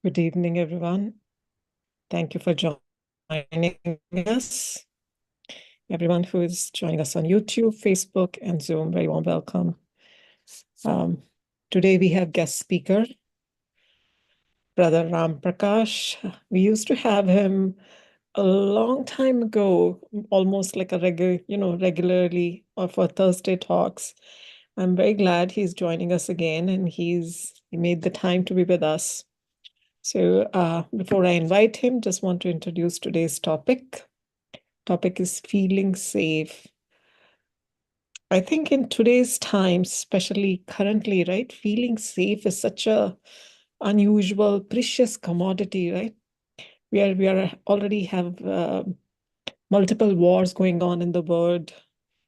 Good evening, everyone. Thank you for joining us. Everyone who is joining us on YouTube, Facebook, and Zoom, very warm welcome. Um, Today we have guest speaker, Brother Ram Prakash. We used to have him a long time ago, almost like a regularly or for Thursday talks. I'm very glad he's joining us again, and he made the time to be with us. So before I invite him, just want to introduce today's topic. Topic is feeling safe. I think in today's time, especially currently, right, feeling safe is such a unusual, precious commodity, right? We are already have multiple wars going on in the world.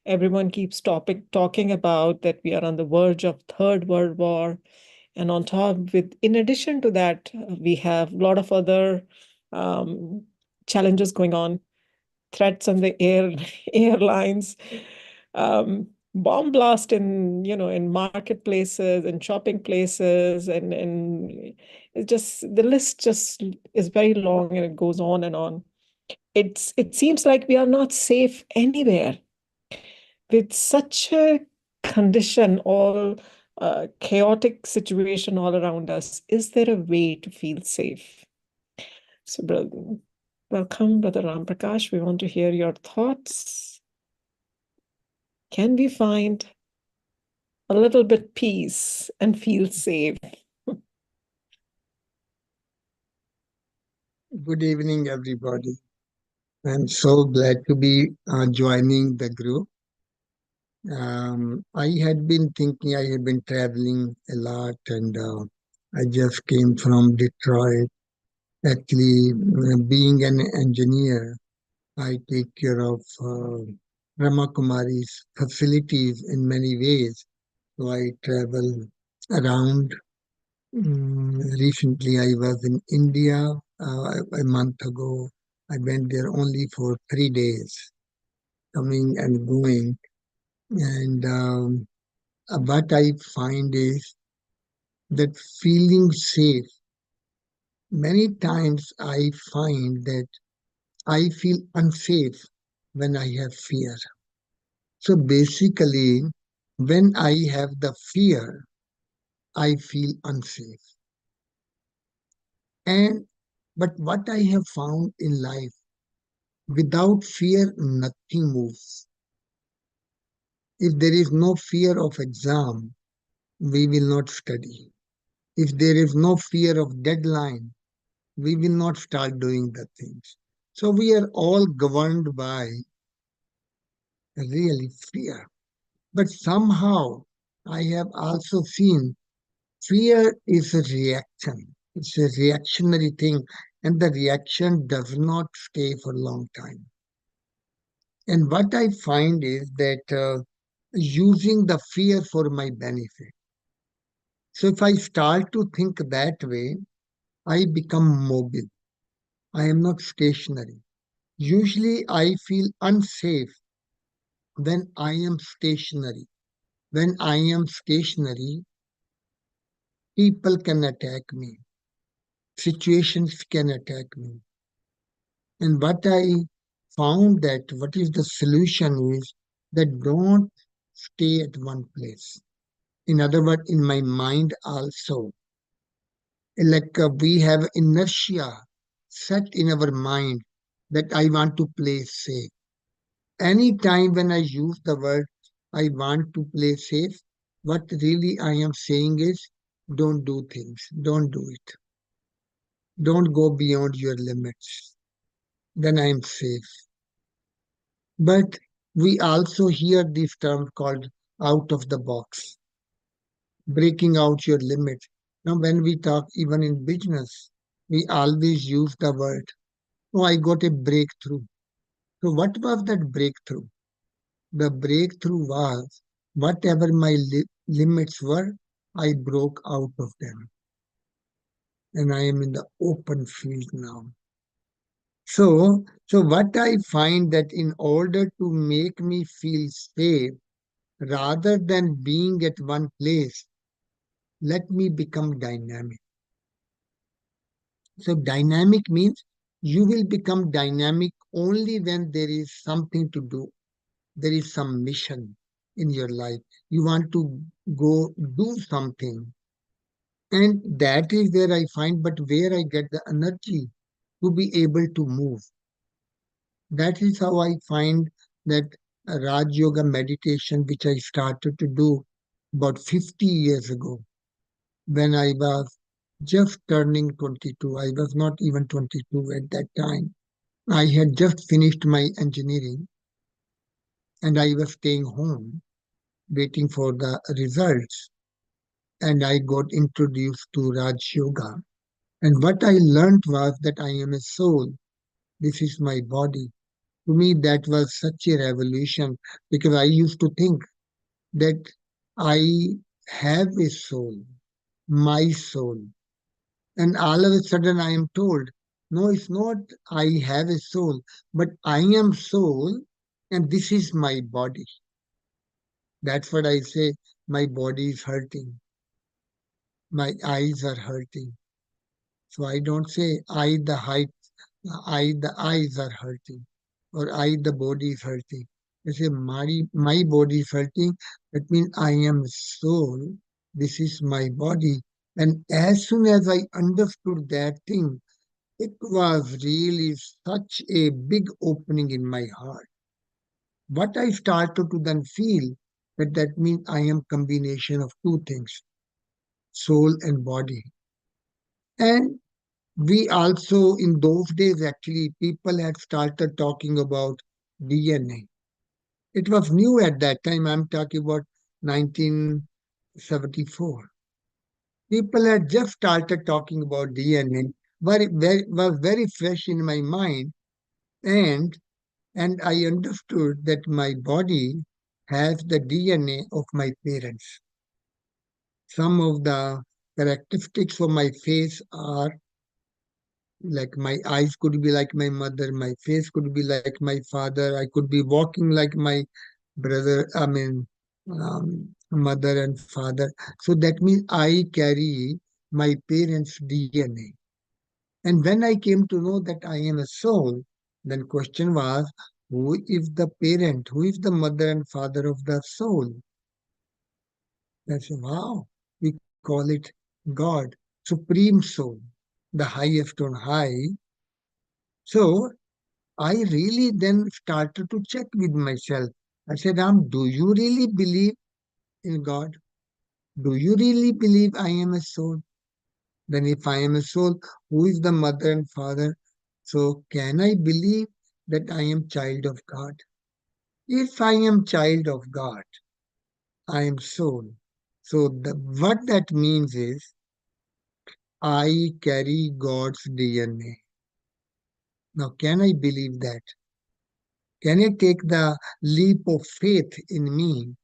Everyone keeps talking about that we are on the verge of Third World War. And on top, in addition to that, we have a lot of other um, challenges going on, threats on the airlines, bomb blast in marketplaces and shopping places, and it just the list just is very long and it goes on and on. It seems like we are not safe anywhere with such a condition, all chaotic situation all around us. Is there a way to feel safe? So, welcome, Brother Ram Prakash. We want to hear your thoughts. Can we find a little bit peace and feel safe? Good evening, everybody. I'm so glad to be joining the group. I had been thinking, I had been traveling a lot, and I just came from Detroit. Actually, being an engineer, I take care of Brahma Kumari's facilities in many ways. So I travel around. Recently, I was in India a month ago. I went there only for 3 days, coming and going. And what I find is that feeling safe, many times I find that I feel unsafe when I have fear. So basically, when I have the fear, I feel unsafe. And but what I have found in life, without fear, nothing moves. If there is no fear of exam, we will not study. If there is no fear of deadline, we will not start doing the things. So we are all governed by really fear. But somehow I have also seen fear is a reaction. It's a reactionary thing, and the reaction does not stay for a long time. And what I find is that using the fear for my benefit. So if I start to think that way, I become mobile. I am not stationary. Usually I feel unsafe when I am stationary. When I am stationary, people can attack me, situations can attack me. And what I found that what is the solution is that don't stay at one place. In other words, in my mind also, like we have inertia set in our mind that I want to play safe. Anytime when I use the word I want to play safe, what really I am saying is don't do things, don't do it, don't go beyond your limits. Then I am safe. But we also hear this term called out of the box, breaking out your limits. Now, when we talk even in business, we always use the word, oh, I got a breakthrough. So, what was that breakthrough? The breakthrough was whatever my limits were, I broke out of them. And I am in the open field now. So what I find that in order to make me feel safe, rather than being at one place, let me become dynamic. So dynamic means you will become dynamic only when there is something to do. There is some mission in your life. You want to go do something. And that is where I find, but where I get the energy to be able to move. That is how I find that Raj Yoga meditation, which I started to do about 50 years ago when I was just turning 22. I was not even 22 at that time. I had just finished my engineering and I was staying home waiting for the results. And I got introduced to Raj Yoga. And what I learned was that I am a soul. This is my body. To me, that was such a revolution because I used to think that I have a soul, my soul. And all of a sudden, I am told, no, it's not I have a soul, but I am soul, and this is my body. That's what I say. My body is hurting. My eyes are hurting. So I don't say I the eyes are hurting or I the body is hurting. I say my body is hurting. That means I am soul. This is my body. And as soon as I understood that thing, it was really such a big opening in my heart. What I started to then feel that means I am combination of two things, soul and body. And we also, in those days, actually, people had started talking about DNA. It was new at that time. I'm talking about 1974. People had just started talking about DNA, but it was very fresh in my mind. And, and I understood that my body has the DNA of my parents. Some of the characteristics of my face are like my eyes could be like my mother, my face could be like my father, I could be walking like my brother, mother and father. So that means I carry my parents' DNA. And when I came to know that I am a soul, then question was, who is the parent? Who is the mother and father of the soul? That's wow. We call it God, Supreme Soul, the highest on high. So I really then started to check with myself. I said, Ram, do you really believe in God? Do you really believe I am a soul? Then, if I am a soul, who is the mother and father? So, can I believe that I am child of God? If I am child of God, I am soul. So, what that means is I carry God's DNA. Now, can I believe that? Can I take the leap of faith in me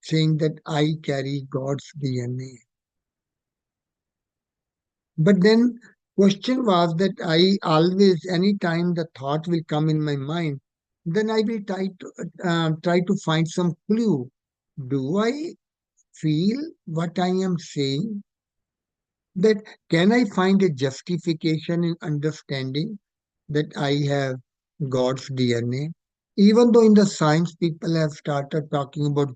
saying that I carry God's DNA? But then question was that I always, anytime the thought will come in my mind, then I will try to find some clue. Do I feel what I am saying? That can I find a justification in understanding that I have God's DNA? Even though in the science people have started talking about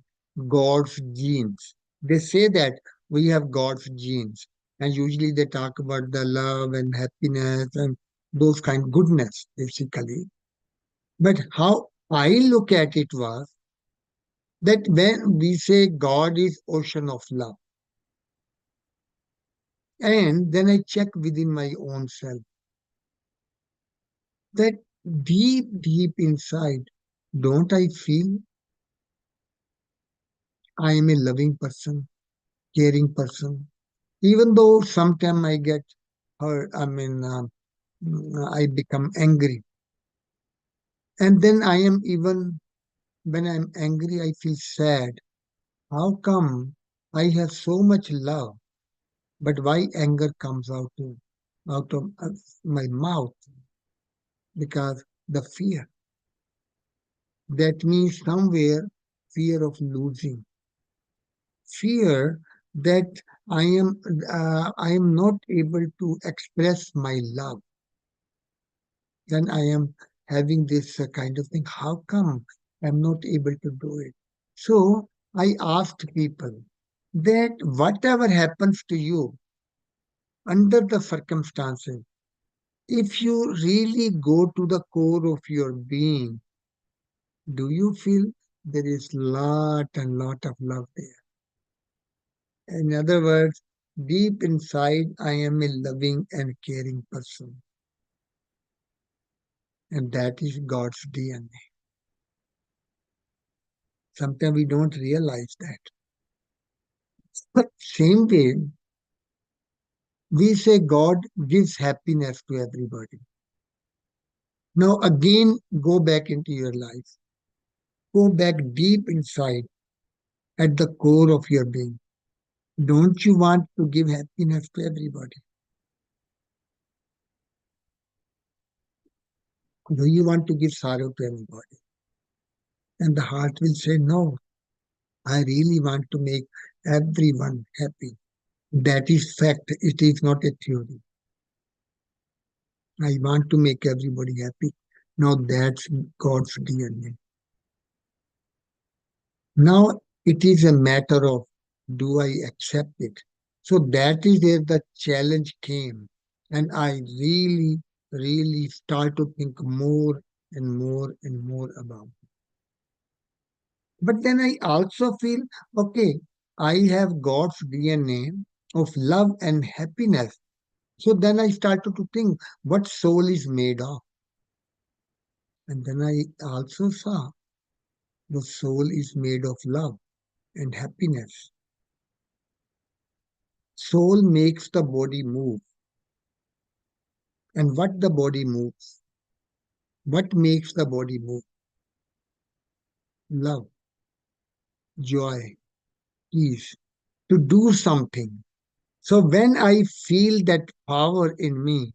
God's genes, they say that we have God's genes, and usually they talk about the love and happiness and those kind goodness basically. But how I look at it was that when we say God is ocean of love, and then I check within my own self that deep inside, don't I feel I am a loving person, caring person? Even though sometimes I get hurt, I become angry. And then I am even, when I'm angry, I feel sad. How come I have so much love, but why anger comes out of my mouth? Because the fear. That means somewhere fear of losing, fear that I am not able to express my love, then I am having this kind of thing. How come I'm not able to do it? So I asked people that whatever happens to you under the circumstances, if you really go to the core of your being, do you feel there is lot and lot of love there? In other words, deep inside, I am a loving and caring person, and that is God's DNA. Sometimes we don't realize that. But same way, we say God gives happiness to everybody. Now again, go back into your life. Go back deep inside at the core of your being. Don't you want to give happiness to everybody? Do you want to give sorrow to everybody? And the heart will say, no, I really want to make everyone happy. That is fact. It is not a theory. I want to make everybody happy. Now that's God's DNA. Now it is a matter of, do I accept it? So that is where the challenge came. And I really, really start to think more and more and more about it. But then I also feel, okay, I have God's DNA of love and happiness. So then I started to think what soul is made of. And then I also saw the soul is made of love and happiness. Soul makes the body move. And what the body moves? What makes the body move? Love, joy, peace, to do something. So when I feel that power in me,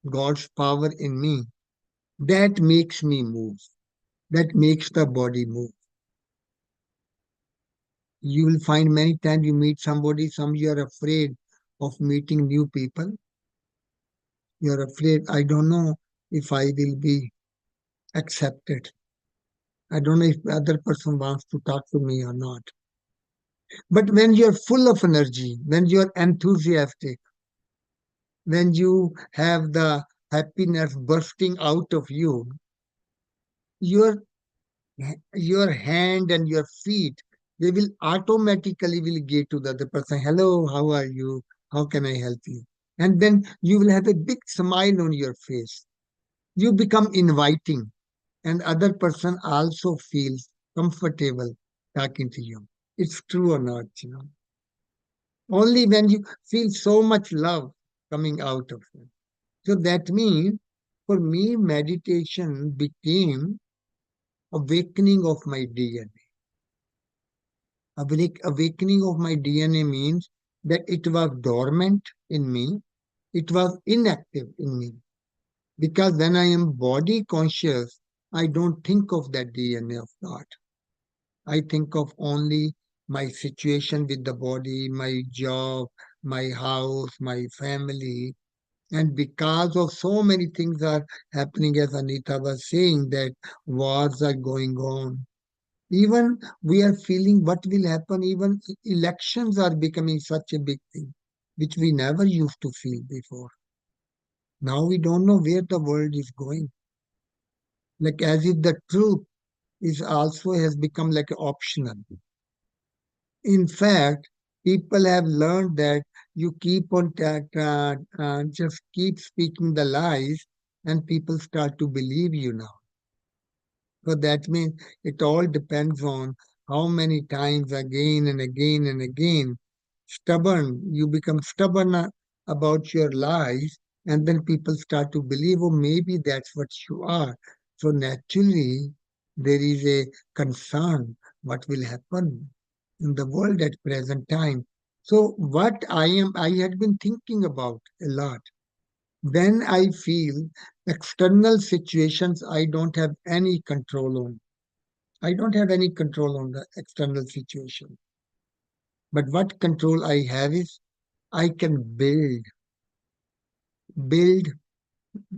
God's power in me, that makes me move. That makes the body move. You will find many times you meet somebody, some you are afraid of meeting new people. You're afraid, I don't know if I will be accepted. I don't know if the other person wants to talk to me or not. But when you're full of energy, when you're enthusiastic, when you have the happiness bursting out of you, your your hand and your feet, they will automatically will get to the other person. Hello, how are you? How can I help you? And then you will have a big smile on your face. You become inviting, and other person also feels comfortable talking to you. It's true or not, you know. Only when you feel so much love coming out of it. So that means for me, meditation became awakening of my DNA. Awakening of my DNA means that it was dormant in me, it was inactive in me. Because when I am body conscious, I don't think of that DNA of God. I think of only my situation with the body, my job, my house, my family. And because of so many things are happening, as Anita was saying, that wars are going on. Even we are feeling what will happen, even elections are becoming such a big thing, which we never used to feel before. Now we don't know where the world is going. Like as if the truth is also has become like optional. In fact, people have learned that you keep on just keep speaking the lies, and people start to believe you now. So that means it all depends on how many times again and again and again you become stubborn about your lies, and then people start to believe, oh, maybe that's what you are. So naturally, there is a concern what will happen in the world at present time. So what I had been thinking about a lot. When I feel external situations I don't have any control on. I don't have any control on the external situation. But what control I have is I can build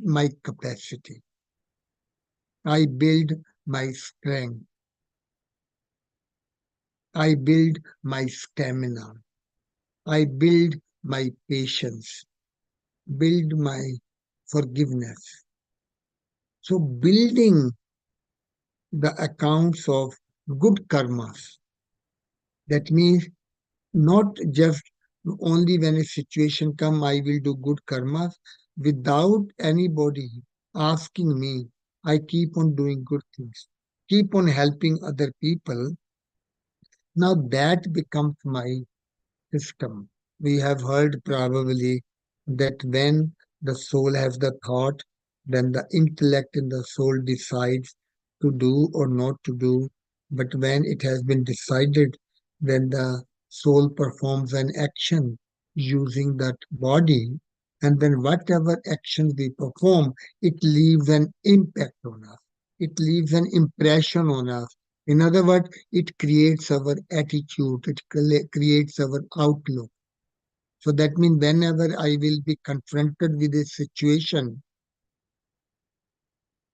my capacity. I build my strength. I build my stamina. I build my patience, build my forgiveness. So, building the accounts of good karmas, that means not just only when a situation come, I will do good karmas without anybody asking me. I keep on doing good things, keep on helping other people. Now that becomes my system. We have heard probably that when the soul has the thought, then the intellect in the soul decides to do or not to do. But when it has been decided, then the soul performs an action using that body. And then whatever actions we perform, it leaves an impact on us. It leaves an impression on us. In other words, it creates our attitude, it creates our outlook. So that means whenever I will be confronted with a situation,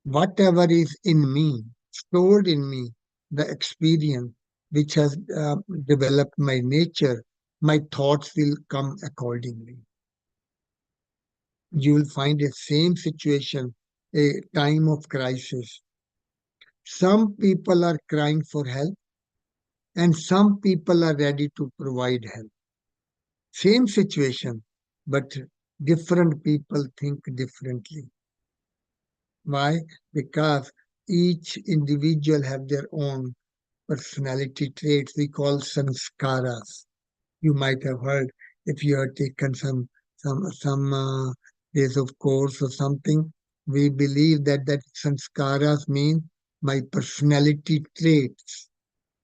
whatever is in me, stored in me, the experience which has developed my nature, my thoughts will come accordingly. You will find a same situation, a time of crisis. Some people are crying for help, and some people are ready to provide help. Same situation, but different people think differently. Why? Because each individual have their own personality traits we call sanskaras. You might have heard if you have taken some days of course or something. We believe that sanskaras mean my personality traits.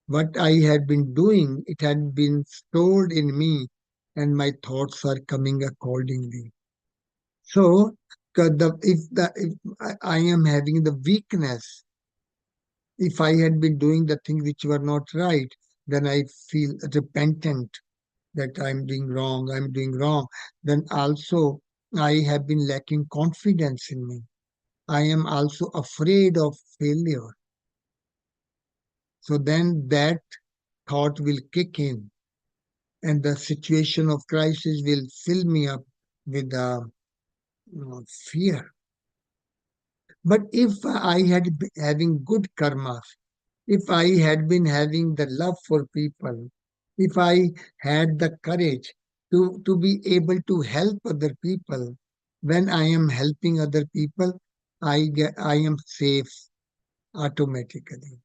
What I had been doing, it had been stored in me, and my thoughts are coming accordingly. So, if I am having the weakness, if I had been doing the things which were not right, then I feel repentant that I'm doing wrong. Then also I have been lacking confidence in me. I am also afraid of failure. So then that thought will kick in, and the situation of crisis will fill me up with fear. But if I had been having good karmas, if I had been having the love for people, if I had the courage to be able to help other people, when I am helping other people, I am safe automatically.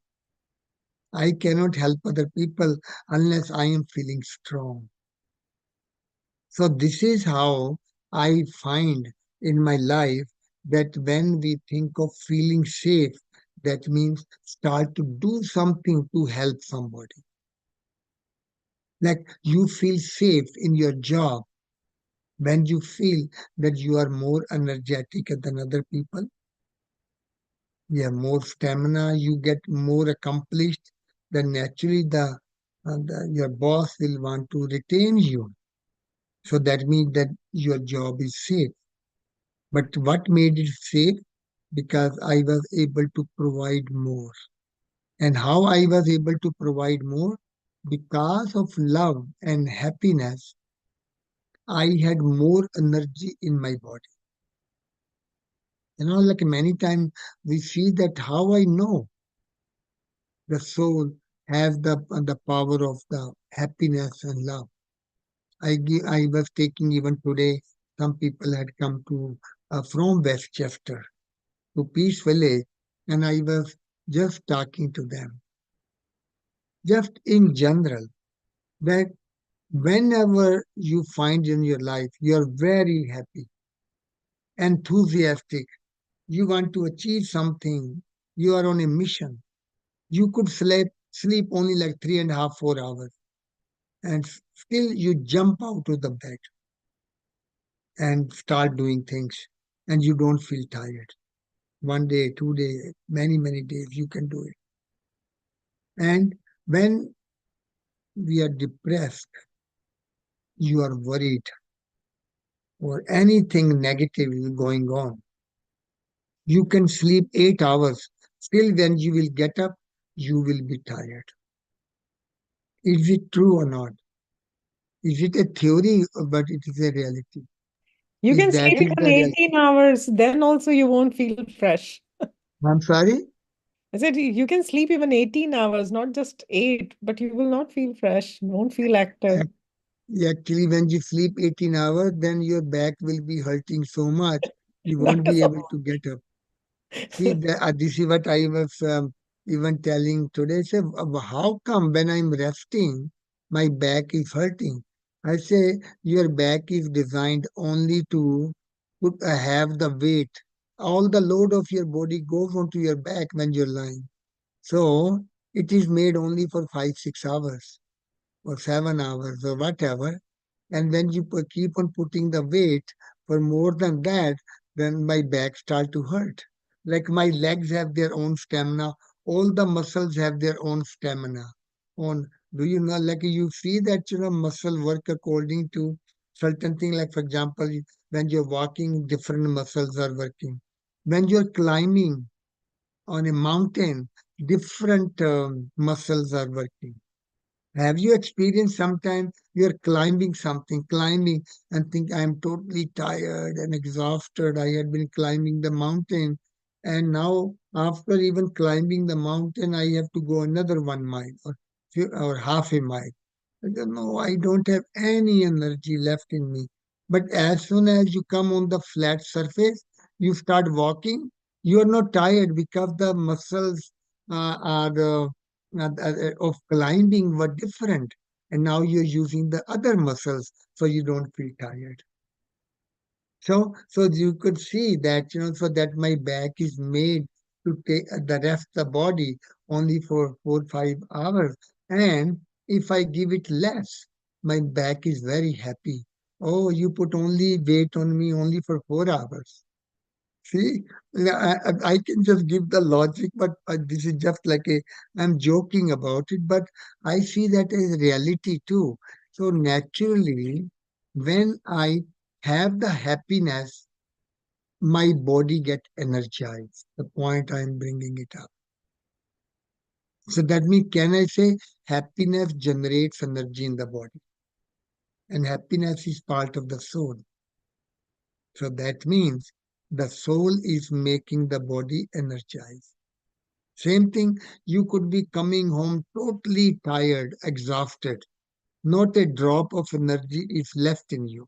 I cannot help other people unless I am feeling strong. So this is how I find in my life that when we think of feeling safe, that means start to do something to help somebody. Like you feel safe in your job when you feel that you are more energetic than other people, you have more stamina, you get more accomplished, then naturally your boss will want to retain you. So that means that your job is safe. But what made it safe? Because I was able to provide more. And how I was able to provide more? Because of love and happiness, I had more energy in my body. Like many times we see that how I know the soul has the power of the happiness and love. I was taking even today, some people had come to from Westchester to Peace Village, and I was just talking to them, just in general, that whenever you find in your life you're very happy, enthusiastic, you want to achieve something, you are on a mission. You could sleep only like 3.5, 4 hours, and still you jump out of the bed and start doing things, and you don't feel tired. One day, 2 days, many days, you can do it. And when we are depressed, you are worried or anything negative is going on. You can sleep 8 hours. Still, when you will get up, you will be tired. Is it true or not? Is it a theory, but it is a reality? You Is can that sleep is even the real? 18 hours, then also you won't feel fresh. I'm sorry. I said you can sleep even 18 hours, not just 8, but you will not feel fresh, won't feel active. Ac- Actually, when you sleep 18 hours, then your back will be hurting so much you won't Not be at able all. to get up. See, this is what I was even telling today. Say, how come when I'm resting, my back is hurting? I say, your back is designed only to have the weight. All the load of your body goes onto your back when you're lying. So it is made only for 5, 6 hours or 7 hours or whatever. And when you keep on putting the weight for more than that, then my back start to hurt. Like my legs have their own stamina, all the muscles have their own stamina. On do you know, like you see that muscle work according to certain thing. Like for example, when you're walking, different muscles are working. When you're climbing on a mountain, different muscles are working. Have you experienced sometime you're climbing something, climbing and think I'm totally tired and exhausted. I had been climbing the mountain and now after even climbing the mountain, I have to go another 1 mile or half a mile. I don't know, I don't have any energy left in me. But as soon as you come on the flat surface, you start walking, you are not tired because the muscles of climbing were different. And now you're using the other muscles so you don't feel tired. So you could see that, so that my back is made to take the rest the body only for 4, 5 hours. And if I give it less, my back is very happy. Oh, you put only weight on me only for 4 hours. See, I can just give the logic, but this is just like I'm joking about it, but I see that as reality too. So naturally, when I have the happiness, my body get energized. The point I'm bringing it up. So that means, can I say happiness generates energy in the body, and happiness is part of the soul. So that means the soul is making the body energized. Same thing, you could be coming home totally tired, exhausted. Not a drop of energy is left in you.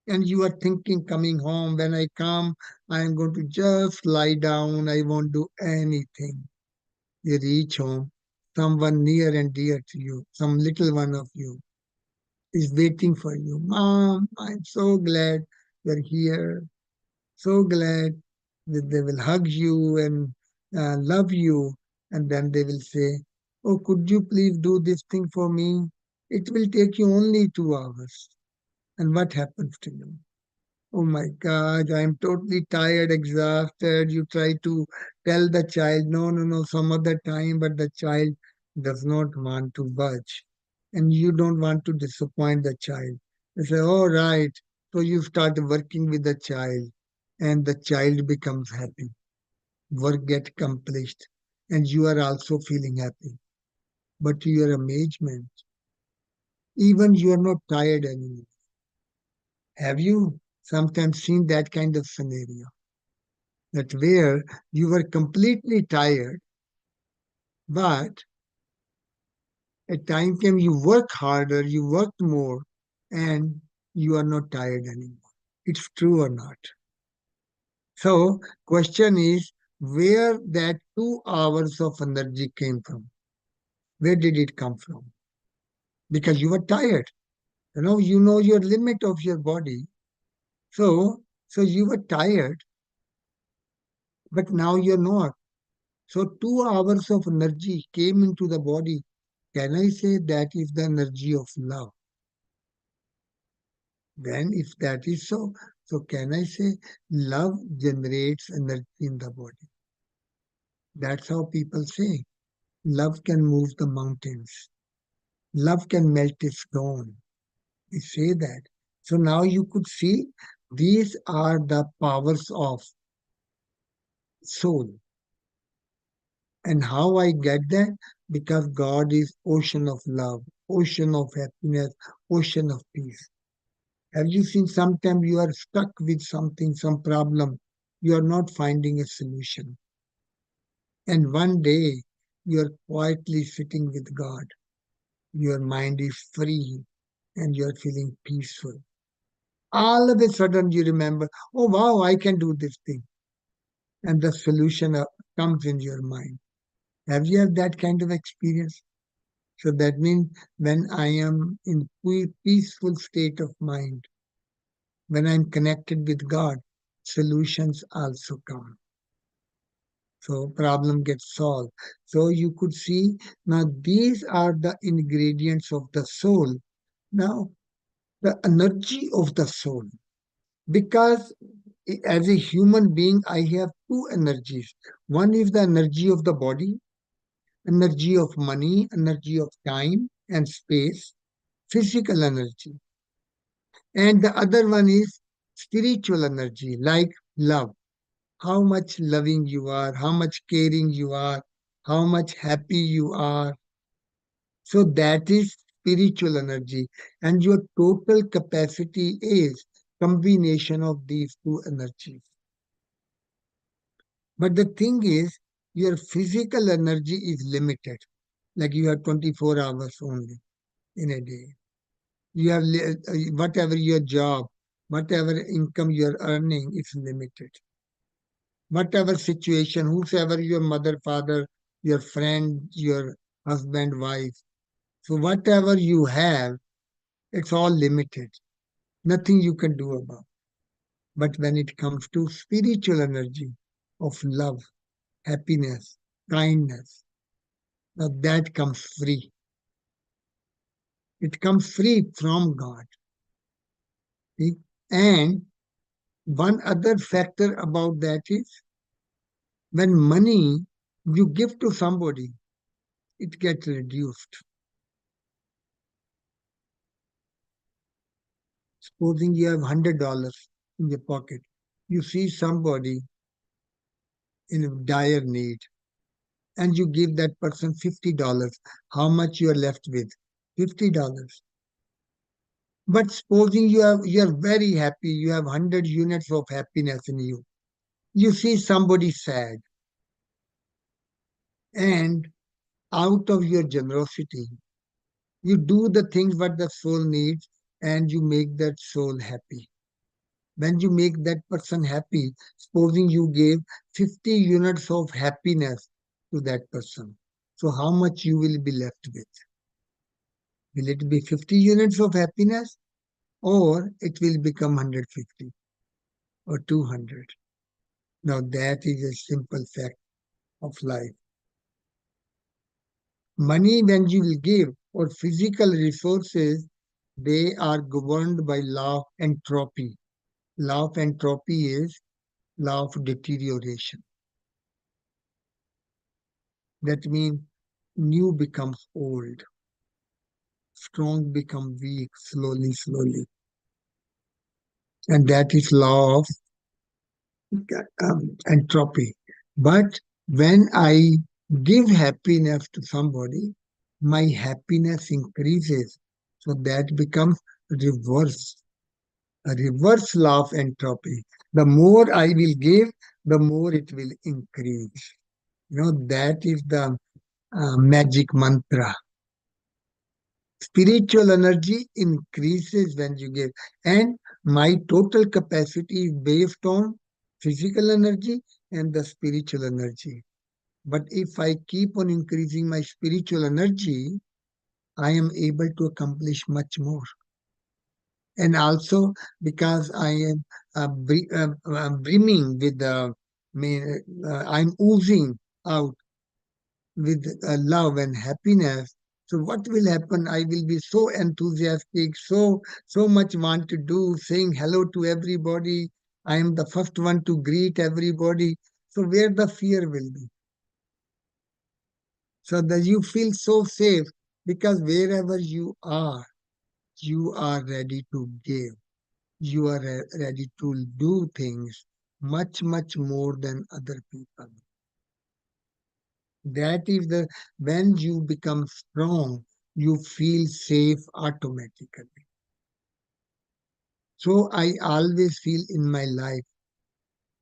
And you are thinking, coming home, when I come, I am going to just lie down, I won't do anything. You reach home, someone near and dear to you, some little one of you, is waiting for you. Mom, I'm so glad you're here. So glad that they will hug you and love you. And then they will say, oh, could you please do this thing for me? It will take you only 2 hours. And what happens to you? Oh my God, I'm totally tired, exhausted. You try to tell the child, no, no, no, some other time, but the child does not want to budge. And you don't want to disappoint the child. You say, all right. So you start working with the child, and the child becomes happy. Work get accomplished, and you are also feeling happy. But to your amazement, even you are not tired anymore. Have you sometimes seen that kind of scenario? That where you were completely tired, but a time came you work harder, you worked more, and you are not tired anymore. It's true or not? So, question is where that 2 hours of energy came from? Where did it come from? Because you were tired. You know your limit of your body. So you were tired, but now you're not. So 2 hours of energy came into the body. Can I say that is the energy of love? Then, if that is so, so can I say love generates energy in the body? That's how people say love can move the mountains. Love can melt a stone. We say that. So now you could see these are the powers of soul. And how I get that? Because God is ocean of love, ocean of happiness, ocean of peace. Have you seen sometimes you are stuck with something, some problem, you are not finding a solution. And one day you are quietly sitting with God. Your mind is free and you are feeling peaceful. All of a sudden you remember, oh wow, I can do this thing. And the solution comes in your mind. Have you had that kind of experience? So that means when I am in peaceful state of mind, when I'm connected with God, solutions also come. So problem gets solved. So you could see now these are the ingredients of the soul. Now the energy of the soul. Because as a human being, I have two energies. One is the energy of the body, energy of money, energy of time and space, physical energy. And the other one is spiritual energy, like love. How much loving you are, how much caring you are, how much happy you are. So that is spiritual energy. And your total capacity is combination of these two energies. But the thing is, your physical energy is limited. Like you have 24 hours only in a day. You have whatever your job, whatever income you're earning is limited. Whatever situation, whosoever your mother, father, your friend, your husband, wife. So whatever you have, it's all limited. Nothing you can do about. But when it comes to spiritual energy of love, happiness, kindness, now that comes free. It comes free from God. See? And one other factor about that is when money you give to somebody, it gets reduced. Supposing you have $100 in your pocket, you see somebody in a dire need, and you give that person $50. How much you are left with? $50. But supposing you are very happy, you have 100 units of happiness in you. You see somebody sad, and out of your generosity, you do the things what the soul needs, and you make that soul happy. When you make that person happy, supposing you gave 50 units of happiness to that person. So how much you will be left with? Will it be 50 units of happiness or it will become 150 or 200? Now that is a simple fact of life. Money when you will give or physical resources, they are governed by law of entropy. Law of entropy is law of deterioration. That means new becomes old, strong become weak slowly, slowly. And that is law of entropy. But when I give happiness to somebody, my happiness increases. So that becomes reverse, a reverse law of entropy. The more I will give, the more it will increase. That is the magic mantra. Spiritual energy increases when you give. And my total capacity is based on physical energy and the spiritual energy. But if I keep on increasing my spiritual energy, I am able to accomplish much more. And also because I am brimming with I'm oozing out with love and happiness. So what will happen? I will be so enthusiastic, so much want to do, saying hello to everybody. I am the first one to greet everybody. So where the fear will be? So that you feel so safe because wherever you are, you are ready to give. You are ready to do things much, much more than other people. That is the when you become strong, you feel safe automatically. So I always feel in my life,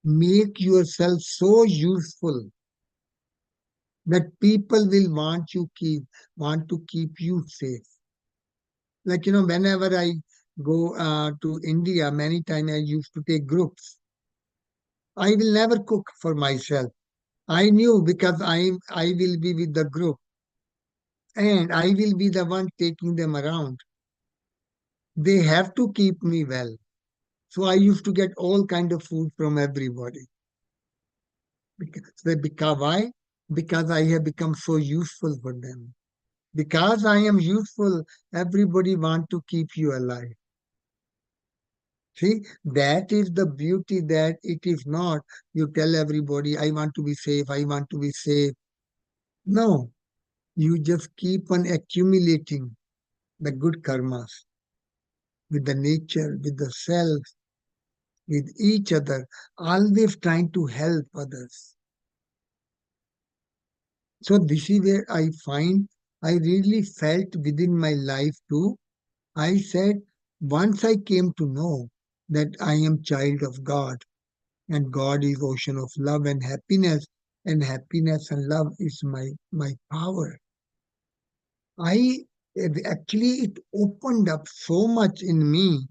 make yourself so useful that people will want to keep you safe. Like whenever I go to India, many times I used to take groups. I will never cook for myself. I knew because I will be with the group and I will be the one taking them around. They have to keep me well. So I used to get all kind of food from everybody. Because why? Because I have become so useful for them. Because I am useful, everybody want to keep you alive. See, that is the beauty that it is not. You tell everybody, I want to be safe, I want to be safe. No, you just keep on accumulating the good karmas with the nature, with the self, with each other, always trying to help others. So this is where I find I really felt within my life too. I said, once I came to know that I am child of God and God is ocean of love and happiness and love is my power. I actually it opened up so much in me.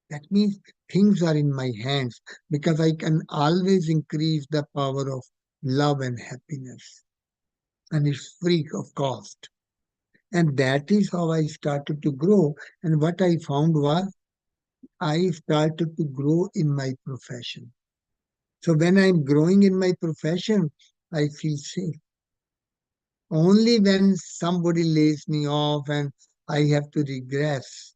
That means things are in my hands because I can always increase the power of love and happiness. And it's free of cost. And that is how I started to grow. And what I found was I started to grow in my profession. So when I'm growing in my profession, I feel safe. Only when somebody lays me off and I have to regress,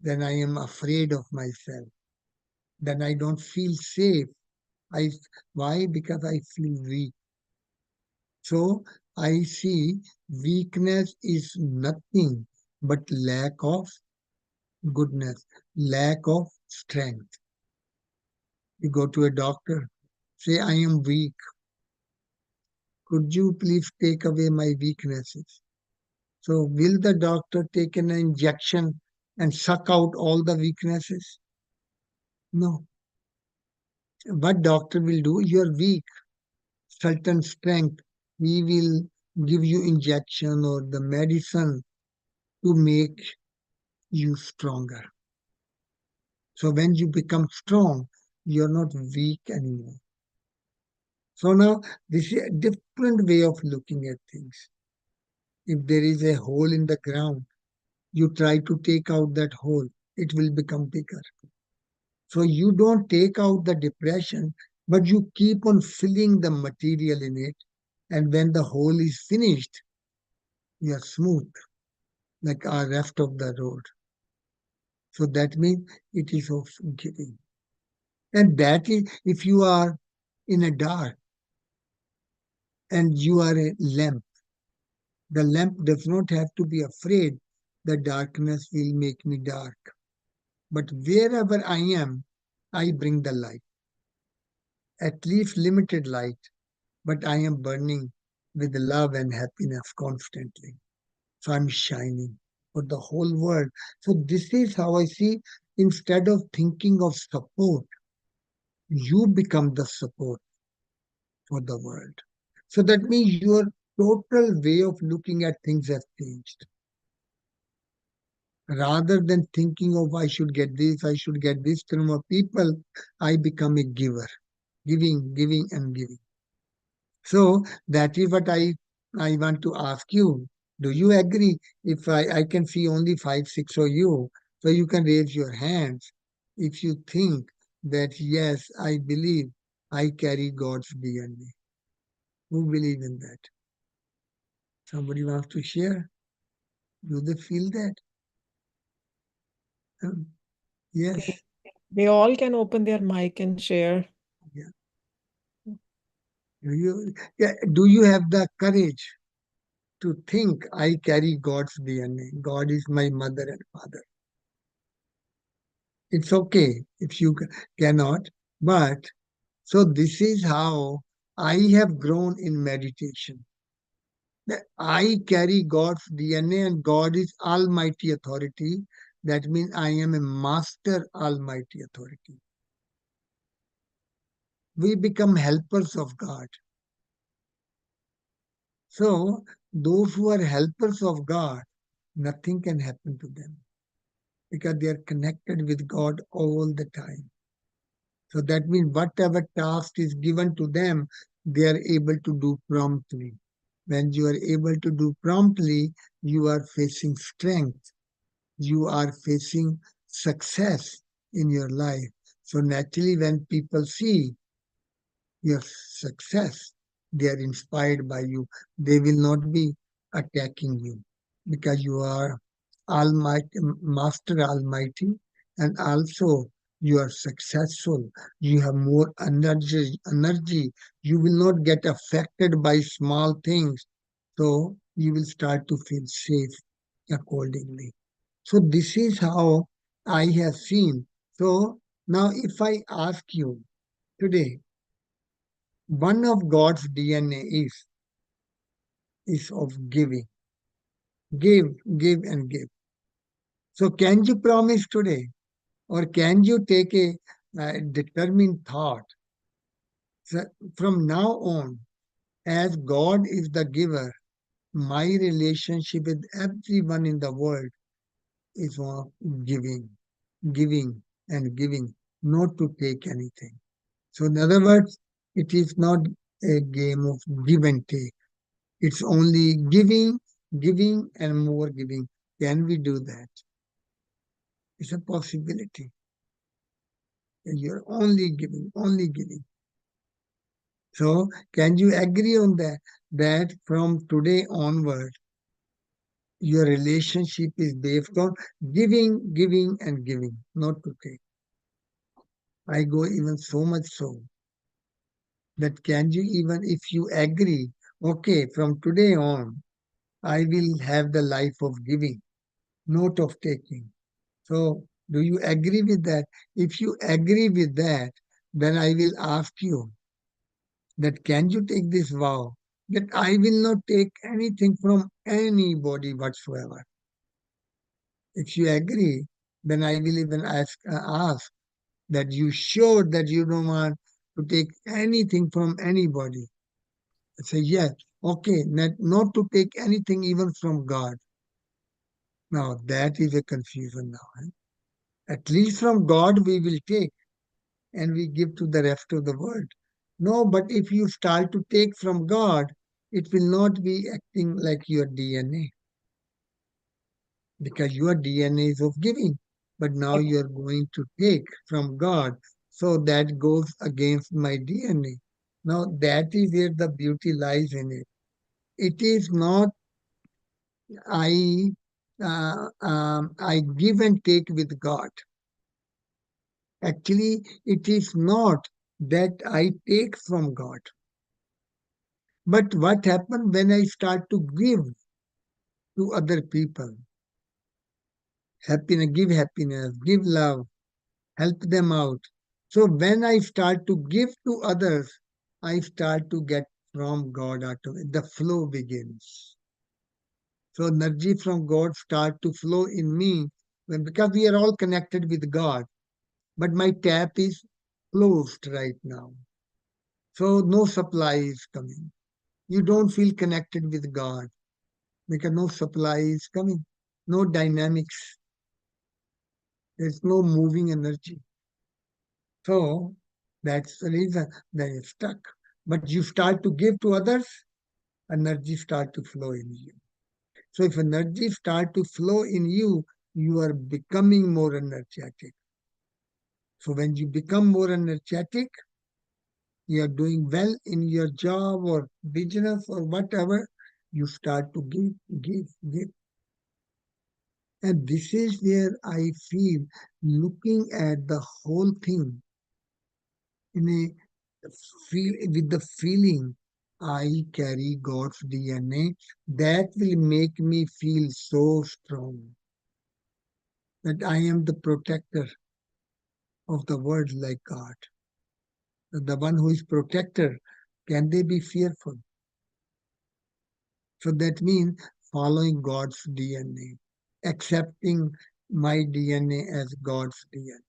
then I am afraid of myself. Then I don't feel safe. I why? Because I feel weak. So I see weakness is nothing but lack of goodness, lack of strength. You go to a doctor, say, I am weak. Could you please take away my weaknesses? So, will the doctor take an injection and suck out all the weaknesses? No. What doctor will do? You're weak, certain strength. He will give you injection or the medicine to make you stronger. So when you become strong, you're not weak anymore. So now this is a different way of looking at things. If there is a hole in the ground, you try to take out that hole, it will become bigger. So you don't take out the depression, but you keep on filling the material in it. And when the hole is finished, you are smooth, like our rest of the road. So that means it is of giving. And that is if you are in a dark and you are a lamp, the lamp does not have to be afraid the darkness will make me dark. But wherever I am, I bring the light, at least limited light, but I am burning with love and happiness constantly. So I'm shining for the whole world. So this is how I see instead of thinking of support, you become the support for the world. So that means your total way of looking at things has changed. Rather than thinking of I should get this from a people, I become a giver, giving, giving, and giving. So that is what I want to ask you. Do you agree? If I can see only five, six of you, so you can raise your hands if you think that yes, I believe I carry God's DNA. Who believe in that? Somebody wants to share? Do they feel that? Um, They, yes. they all can open their mic and share. Yeah. Do you? Yeah. Do you have the courage? to think I carry God's DNA. God is my mother and father. It's okay if you cannot, but so this is how I have grown in meditation. That I carry God's DNA and God is Almighty Authority. That means I am a Master Almighty Authority. We become helpers of God. So, those who are helpers of God, nothing can happen to them because they are connected with God all the time. So, that means whatever task is given to them, they are able to do promptly. When you are able to do promptly, you are facing strength, you are facing success in your life. So, naturally, when people see your success, they are inspired by you. They will not be attacking you because you are Almighty, Master Almighty, and also you are successful. You have more energy. Energy. You will not get affected by small things. So you will start to feel safe accordingly. So this is how I have seen. So now if I ask you today, one of God's DNA is of giving. Give, give, and give. So can you promise today, or can you take a determined thought that from now on, as God is the giver, my relationship with everyone in the world is one of giving, giving, and giving, not to take anything. So in other words, it is not a game of give and take. It's only giving, giving, and more giving. Can we do that? It's a possibility. You're only giving, only giving. So, can you agree on that? That from today onward, your relationship is based on giving, giving, and giving, not to take. I go even so much so that can you even, if you agree, okay, from today on, I will have the life of giving, not of taking. So, do you agree with that? If you agree with that, then I will ask you that can you take this vow that I will not take anything from anybody whatsoever. If you agree, then I will even ask that you sure that you don't want to take anything from anybody. I say yes, okay, not to take anything even from God. Now that is a confusion now. At least from God we will take and we give to the rest of the world. No, but if you start to take from God, it will not be acting like your DNA because your DNA is of giving. But now Ex- you're going to take from God. So that goes against my DNA. Now that is where the beauty lies in it. It is not I I give and take with God. Actually, it is not that I take from God. But what happens when I start to give to other people? Happiness, give love, help them out. So when I start to give to others, I start to get from God automatically. The flow begins. So energy from God start to flow in me because we are all connected with God. But my tap is closed right now. So no supply is coming. You don't feel connected with God because no supply is coming, no dynamics, there's no moving energy. So that's the reason that you're stuck. But you start to give to others, energy start to flow in you. So if energy start to flow in you, you are becoming more energetic. So when you become more energetic, you are doing well in your job or business or whatever, you start to give. And this is where I feel looking at the whole thing in a feel with the feeling. I carry God's DNA. That will make me feel so strong that I am the protector of the world like God. The one who is protector, can they be fearful? So that means following God's DNA, accepting my DNA as God's DNA.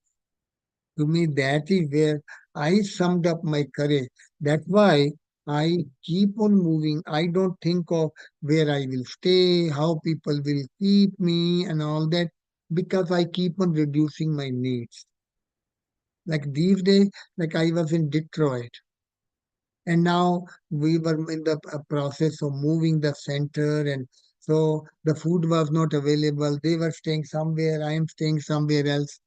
To me, that is where I summed up my courage. That's why I keep on moving. I don't think of where I will stay, how people will keep me, and all that, because I keep on reducing my needs. Like these days, like I was in Detroit, and now we were in the process of moving the center, and so the food was not available. They were staying somewhere, I am staying somewhere else.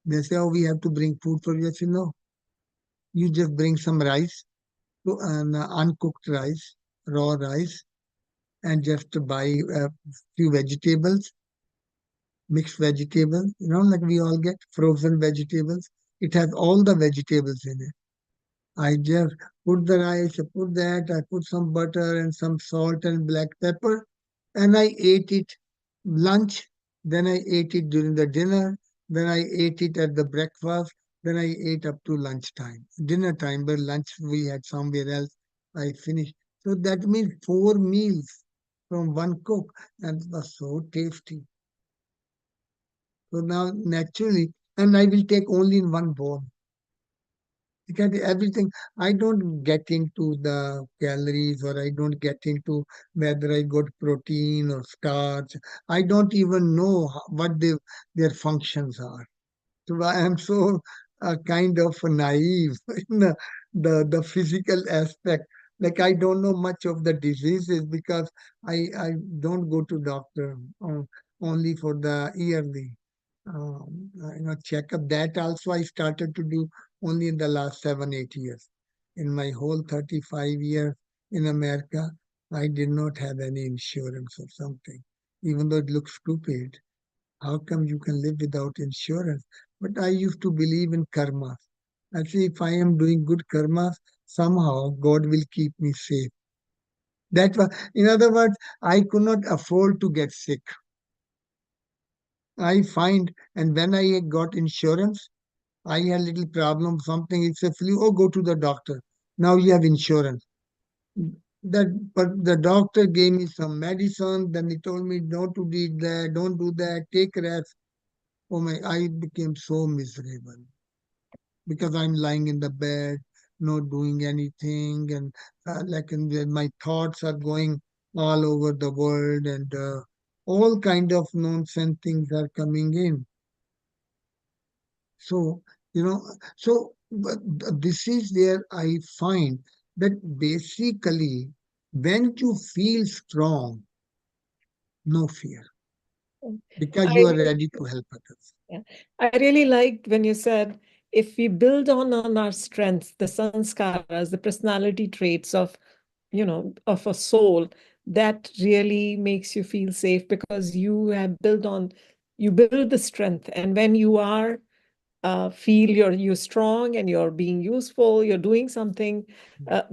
They say, oh, we have to bring food for you. I say, no, you just bring some rice, uncooked rice, raw rice, and just buy a few vegetables, mixed vegetables, like we all get frozen vegetables. It has all the vegetables in it. I just put the rice, I put that, I put some butter and some salt and black pepper, and I ate it lunch. Then I ate it during the dinner. Then I ate it at the breakfast. Then I ate up to lunchtime. Dinner time, but lunch we had somewhere else. I finished. So that means 4 meals from one cook, and it was so tasty. So now naturally, and I will take only in one bowl. Because everything, I don't get into the calories, or I don't get into whether I got protein or starch. I don't even know what their functions are. So I am so kind of naive in the physical aspect. Like I don't know much of the diseases because I don't go to doctor, only for the yearly checkup. That also I started to do only in the last 7 8 years. In my whole 35 years in America, I did not have any insurance or something, even though it looks stupid. How come you can live without insurance? But I used to believe in karma. Actually, if I am doing good karma, somehow God will keep me safe. That was, in other words, I could not afford to get sick. I find, and when I got insurance, I had a little problem, something, it's a flu. Oh, go to the doctor. Now you have insurance. But the doctor gave me some medicine. Then he told me, don't to do that, don't do that, take rest. Oh my, I became so miserable because I'm lying in the bed, not doing anything, and my thoughts are going all over the world, and all kind of nonsense things are coming in. So, but this is where I find that basically when you feel strong, no fear, because I you are ready to help others. Yeah. I really liked when you said if we build on our strengths, the sanskaras, the personality traits of a soul, that really makes you feel safe because you build the strength. And when you are feel you're strong and you're being useful, you're doing something,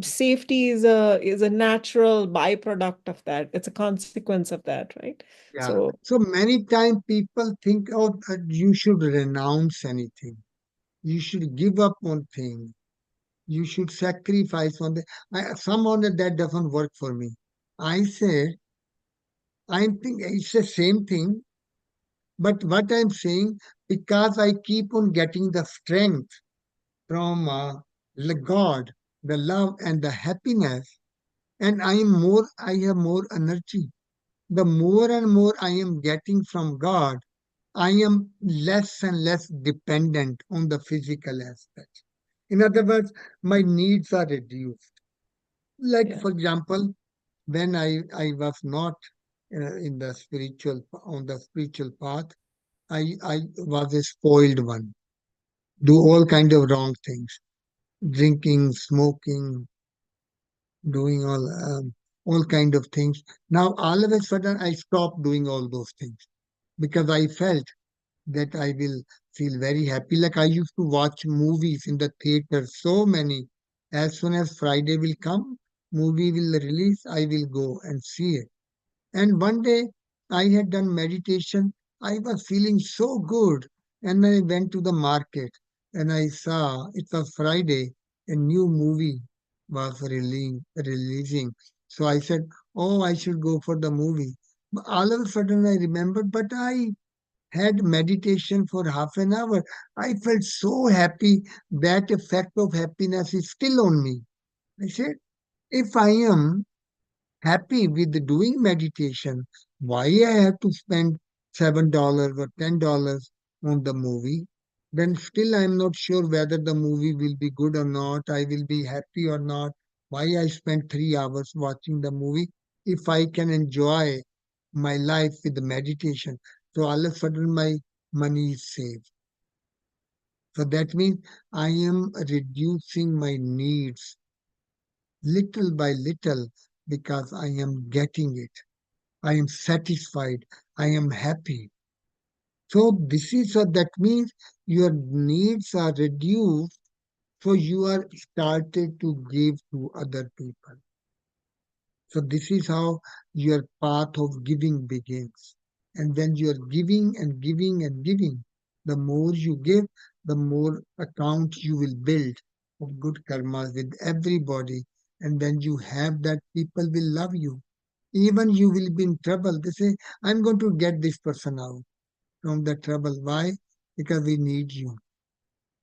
safety is a natural byproduct of that. It's a consequence of that, right? Yeah. So So many times people think, oh, that you should renounce anything. You should give up on things. You should sacrifice on the. Somehow that doesn't work for me. I say, I think it's the same thing, but what I'm saying, because I keep on getting the strength from the God, the love and the happiness, and I have more energy. The more and more I am getting from God, I am less and less dependent on the physical aspect. In other words, my needs are reduced. Like, yeah. for example, when I was not on the spiritual path, I was a spoiled one, do all kind of wrong things, drinking, smoking, doing all kind of things. Now, all of a sudden, I stopped doing all those things because I felt that I will feel very happy. Like I used to watch movies in the theater, so many. As soon as Friday will come, movie will release, I will go and see it. And one day I had done meditation. I was feeling so good. And I went to the market and I saw it was Friday, a new movie was releasing. So I said, oh, I should go for the movie. But all of a sudden I remembered, but I had meditation for half an hour. I felt so happy. That effect of happiness is still on me. I said, if I am happy with doing meditation, why I have to spend $7 or $10 on the movie? Then still I'm not sure whether the movie will be good or not. I will be happy or not. Why I spend 3 hours watching the movie if I can enjoy my life with the meditation? So all of a sudden my money is saved. So that means I am reducing my needs little by little because I am getting it. I am satisfied. I am happy. So this is that means your needs are reduced. So you are started to give to other people. So this is how your path of giving begins. And when you are giving and giving and giving, the more you give, the more account you will build of good karmas with everybody. And when you have that, people will love you. Even you will be in trouble. They say, I'm going to get this person out from the trouble. Why? Because we need you.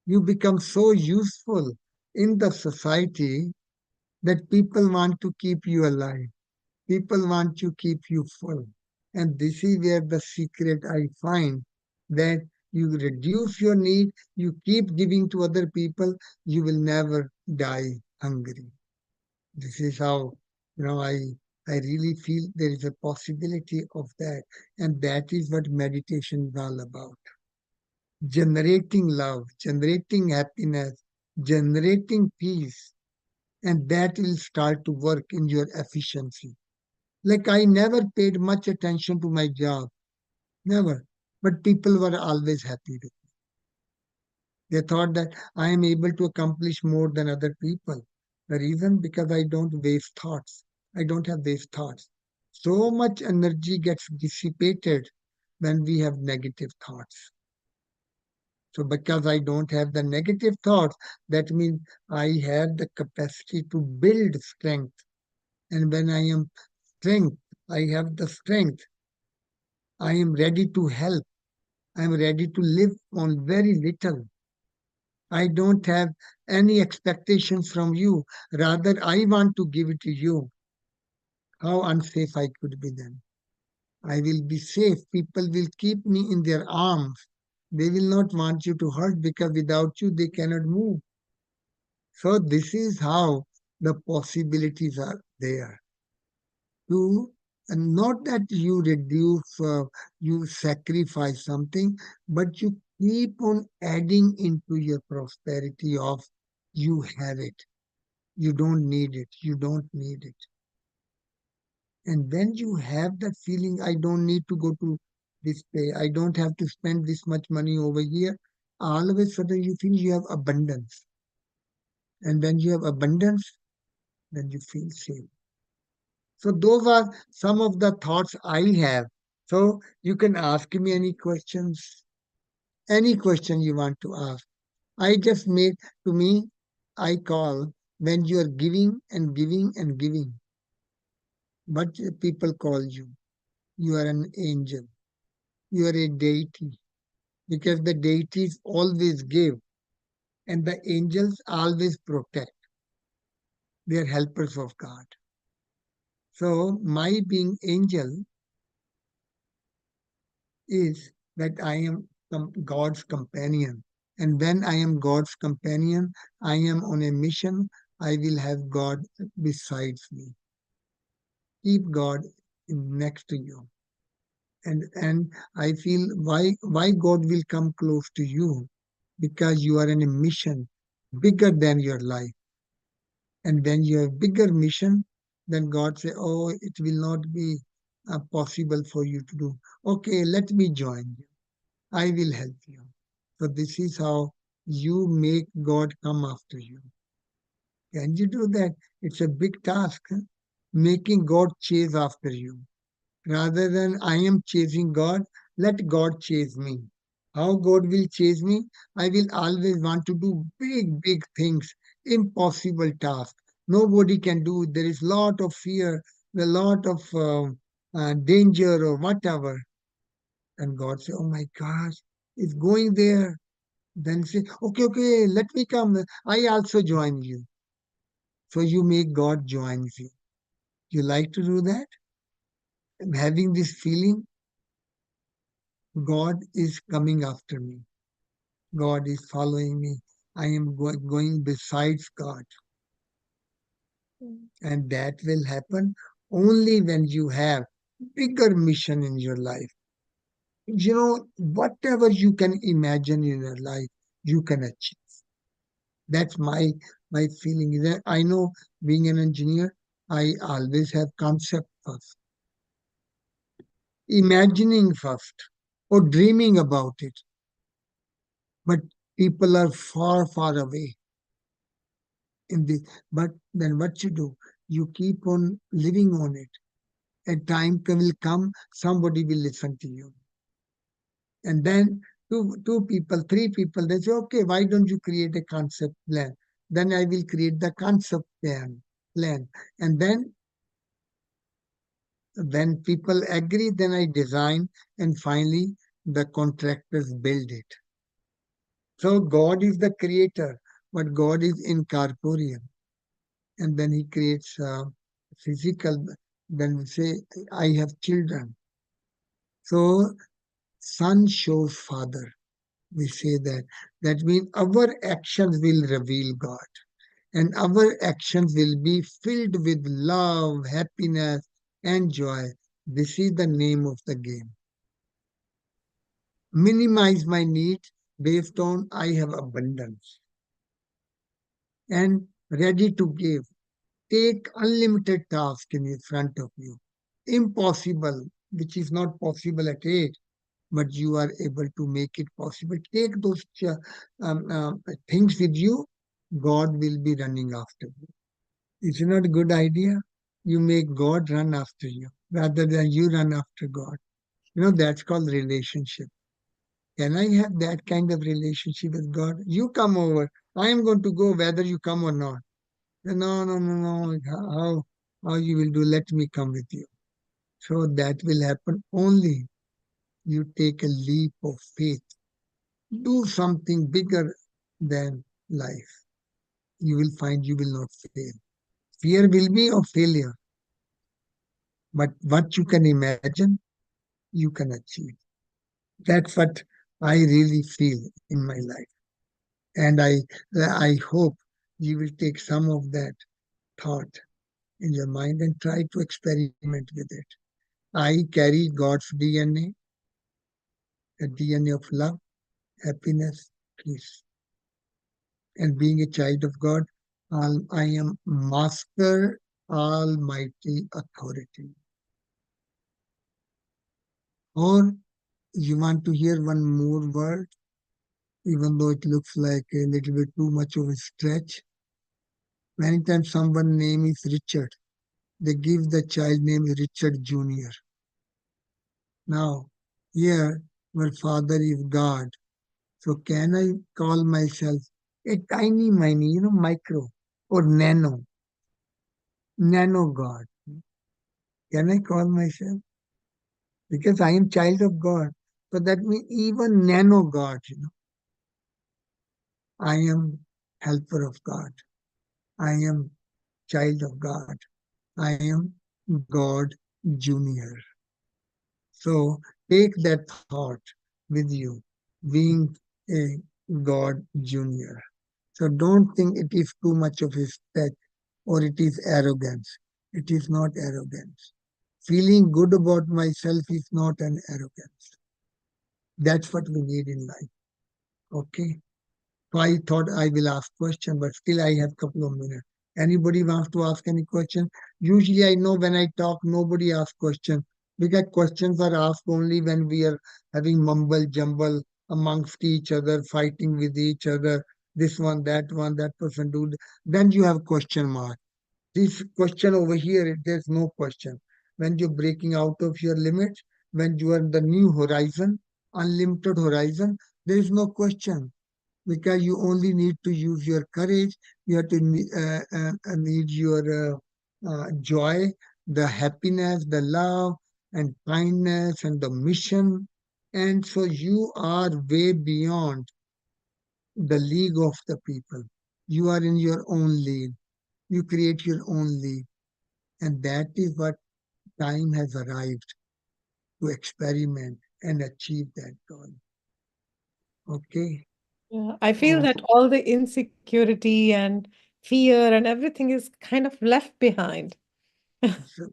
You become so useful in the society that people want to keep you alive. People want to keep you full. And this is where the secret I find that you reduce your need, you keep giving to other people, you will never die hungry. This is how, I really feel there is a possibility of that. And that is what meditation is all about. Generating love, generating happiness, generating peace. And that will start to work in your efficiency. Like I never paid much attention to my job. Never. But people were always happy with me. They thought that I am able to accomplish more than other people. The reason because I don't waste thoughts. I don't have waste thoughts. So much energy gets dissipated when we have negative thoughts. So because I don't have the negative thoughts, that means I have the capacity to build strength. And when I am strength, I have the strength. I am ready to help. I am ready to live on very little. I don't have any expectations from you. Rather, I want to give it to you. How unsafe I could be then. I will be safe. People will keep me in their arms. They will not want you to hurt because without you, they cannot move. So, this is how the possibilities are there. To and not that you reduce, you sacrifice something, but you keep on adding into your prosperity of you have it. You don't need it. You don't need it. And when you have that feeling, I don't need to go to this pay, I don't have to spend this much money over here, all of a sudden you feel you have abundance. And when you have abundance, then you feel safe. So those are some of the thoughts I have. So you can ask me any question you want to ask. I just made to me, I call when you are giving and giving and giving. What people call you? You are an angel. You are a deity because the deities always give and the angels always protect. They are helpers of God. So my being angel is that I am God's companion. And when I am God's companion, I am on a mission. I will have God besides me. Keep God next to you. And I feel why God will come close to you because you are in a mission bigger than your life. And when you have bigger mission, then God say, oh, it will not be possible for you to do. Okay, let me join you. I will help you. So this is how you make God come after you. Can you do that? It's a big task. Huh? Making God chase after you. Rather than I am chasing God, let God chase me. How God will chase me? I will always want to do big, big things, impossible tasks. Nobody can do. There is lot of fear, a lot of danger or whatever. And God say, "Oh my gosh, it's going there." Then say, "Okay, okay, let me come. I also join you." So you make God join you. You like to do that? I'm having this feeling God is coming after me. God is following me. I am going besides God. Mm. And that will happen only when you have bigger mission in your life. You know, whatever you can imagine in your life, you can achieve. That's my feeling. That I know being an engineer, I always have concept first, imagining first, or dreaming about it. But people are far, far away in this. But then what you do? You keep on living on it. A time will come, somebody will listen to you. And then two people, three people, they say, okay, why don't you create a concept plan? Then I will create the concept plan. And then when people agree, then I design and finally the contractors build it. So God is the creator, but God is incorporeal. And then he creates physical. Then we say, I have children. So son shows father. We say that. That means our actions will reveal God. And our actions will be filled with love, happiness, and joy. This is the name of the game. Minimize my needs based on I have abundance and ready to give. Take unlimited tasks in front of you. Impossible, which is not possible at age, but you are able to make it possible. Take those things with you. God will be running after you. It's not a good idea. You make God run after you rather than you run after God. You know, that's called relationship. Can I have that kind of relationship with God? You come over. I am going to go whether you come or not. No, no, no, no. How you will do? Let me come with you. So that will happen only you take a leap of faith. Do something bigger than life. You will find you will not fail. Fear will be of failure, but what you can imagine, you can achieve. That's what I really feel in my life. And I hope you will take some of that thought in your mind and try to experiment with it. I carry God's DNA, a DNA of love, happiness, peace. And being a child of God, I am Master Almighty Authority. Or you want to hear one more word, even though it looks like a little bit too much of a stretch. Many times someone name is Richard. They give the child name Richard Jr. Now, here, my father is God. So can I call myself a tiny, miny, micro or nano God? Can I call myself? Because I am child of God. So that means even nano God, I am helper of God. I am child of God. I am God Junior. So take that thought with you, being a God Junior. So don't think it is too much of a stretch or it is arrogance. It is not arrogance. Feeling good about myself is not an arrogance. That's what we need in life. Okay. So I thought I will ask question, but still I have couple of minutes. Anybody wants to ask any question? Usually I know when I talk, nobody asks question because questions are asked only when we are having mumble jumble amongst each other, fighting with each other. this one, that person do. Then you have question mark. This question over here, there's no question. When you're breaking out of your limits, when you are in the new horizon, unlimited horizon, there is no question because you only need to use your courage. You have to need your joy, the happiness, the love, and kindness, and the mission. And so you are way beyond the league of the people. You are in your own league. You create your own league. And that is what time has arrived to experiment and achieve that goal. Okay. Yeah, I feel Oh, that all the insecurity and fear and everything is kind of left behind. so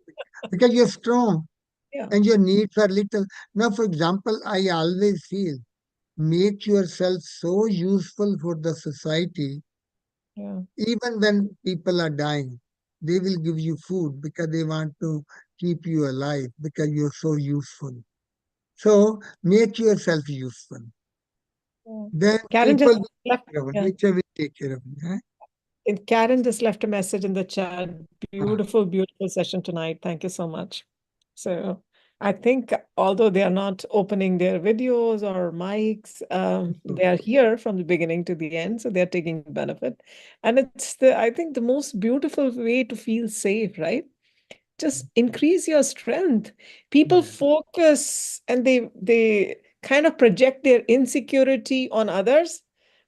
because you're strong Yeah, and your needs are little. Now, for example, I always feel make yourself so useful for the society, yeah, even when people are dying. They will give you food because they want to keep you alive because you're so useful. So make yourself useful. yeah. Then Karen people just will left. take care of it. Yeah. Nature will take care of you. Eh? And Karen just left a message in the chat. Ah, Beautiful, beautiful session tonight. Thank you so much. So I think although they are not opening their videos or mics, it's they are okay. here from the beginning to the end, so they're taking benefit. And it's the I think the most beautiful way to feel safe, right? Just increase your strength. People Yeah, focus and they kind of project their insecurity on others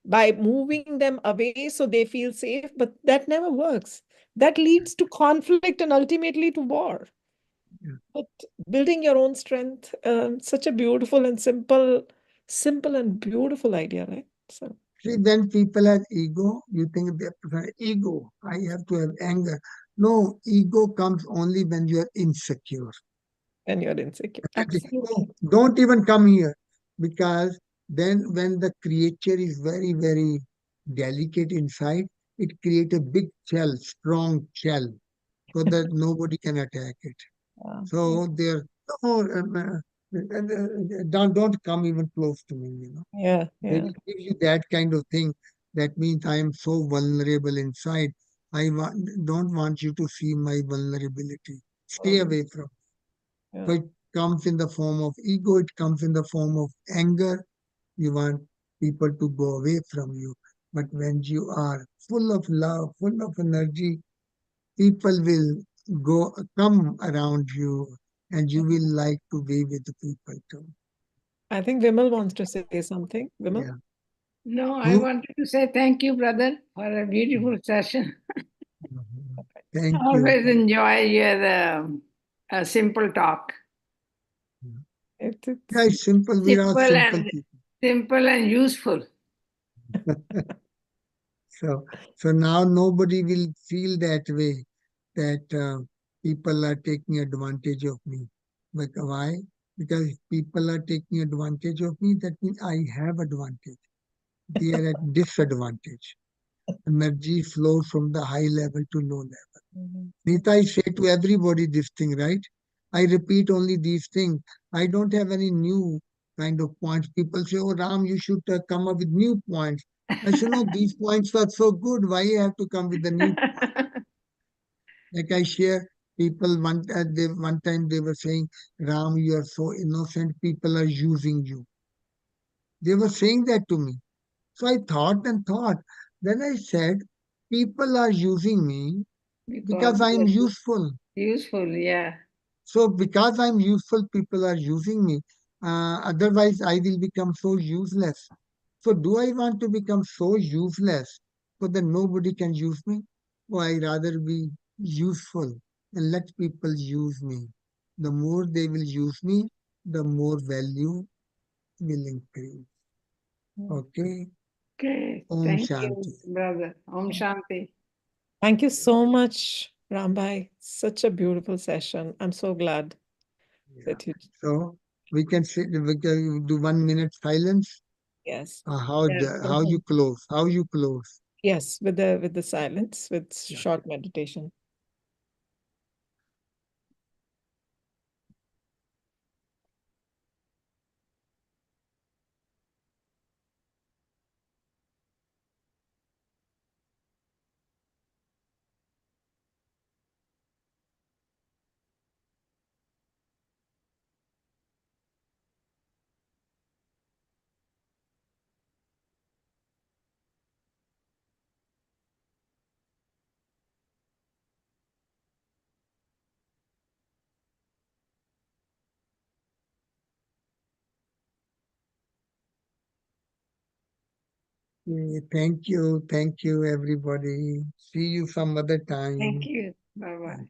by moving them away so they feel safe, but that never works. That leads to conflict and ultimately to war. yeah. But building your own strength, such a beautiful and simple and beautiful idea, right? So See, when people have ego, you think they're ego. I have to have anger. No, ego comes only when you are insecure. when you're insecure, Oh, absolutely. don't even come here because then when the creature is very, very delicate inside, it creates a big shell, strong shell, so that nobody can attack it. Yeah, So they're oh, don't come even close to me. yeah, They yeah, will give you that kind of thing. That means I am so vulnerable inside. Don't want you to see my vulnerability. Stay um, away from. So yeah. it comes in the form of ego. It comes in the form of anger. You want people to go away from you. But when you are full of love, full of energy, people will come around you, and you will like to be with the people too. I think Vimal wants to say something. Vimal? Yeah. No, I Who? wanted to say thank you, brother, for a beautiful session. Thank you. Always enjoy your simple talk. Yeah, It's it's simple. We are Simple simple and people. simple and useful. So, so now nobody will feel that way that people are taking advantage of me. But why? Because if people are taking advantage of me, that means I have advantage. They are at disadvantage. Energy flows from the high level to low level. Mhm. Nita, I say to everybody this thing, right? I repeat only these things. I don't have any new kind of points. People say, oh, Ram, you should come up with new points. I say, no, these points are so good. Why you have to come with the new point? Like I share, people one time they were saying, Ram, you are so innocent. People are using you. They were saying that to me. So I thought and thought. Then I said, people are using me Because because I am yes, useful. useful, yeah. So because I'm useful, people are using me. Otherwise, I will become so useless. So do I want to become so useless so that nobody can use me? Or I rather be useful and let people use me. The more they will use me, the more value will increase. Okay. Okay, Om thank Shanti. you, brother. Om Shanti. Thank you so much, Rambai. Such a beautiful session. I'm so glad Yeah. that you, So we can do 1 minute silence. yes, Yeah, go How you ahead. close? How you close? yes, with the silence, with Yeah. short meditation. Thank you. Thank you, everybody. See you some other Thank time. you. Bye bye.